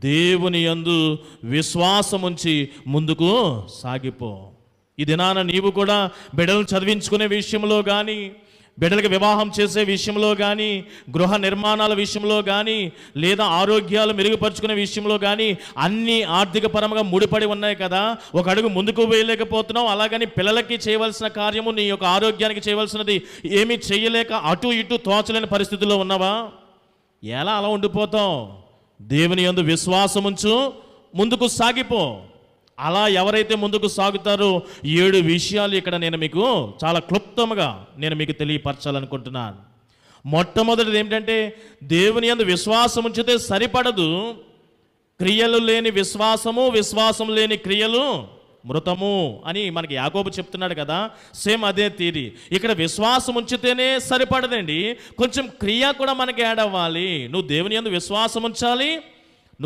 దేవుని యందు విశ్వాసముంచి ముందుకు సాగిపో. ఈ దినాన నీవు కూడా బిడ్డలను చదివించుకునే విషయంలో కానీ, బిడ్డలకు వివాహం చేసే విషయంలో కానీ, గృహ నిర్మాణాల విషయంలో కానీ, లేదా ఆరోగ్యాలు మెరుగుపరుచుకునే విషయంలో కానీ అన్నీ ఆర్థిక పరంగా ముడిపడి ఉన్నాయి కదా. ఒక అడుగు ముందుకు వేయలేకపోతున్నావు. అలాగని పిల్లలకి చేయవలసిన కార్యము, నీ యొక్క ఆరోగ్యానికి చేయవలసినది ఏమీ చేయలేక అటు ఇటు తోచలేని పరిస్థితుల్లో ఉన్నావా? ఎలా అలా ఉండిపోతావు? దేవుని యందు విశ్వాసముంచు ముందుకు సాగిపో. అలా ఎవరైతే ముందుకు సాగుతారో 7 విషయాలు ఇక్కడ నేను మీకు చాలా క్లుప్తంగా నేను మీకు తెలియపరచాలనుకుంటున్నాను. మొట్టమొదటిది ఏమిటంటే, దేవుని యందు విశ్వాసం ఉంచితే సరిపడదు. క్రియలు లేని విశ్వాసము, విశ్వాసం లేని క్రియలు మృతము అని మనకి యాకోబు చెప్తున్నాడు కదా. సేమ్ అదే తీరి ఇక్కడ విశ్వాసం ఉంచితేనే సరిపడదండి, కొంచెం క్రియ కూడా మనకి యాడ్ అవ్వాలి. నువ్వు దేవుని యందు విశ్వాసం ఉంచాలి,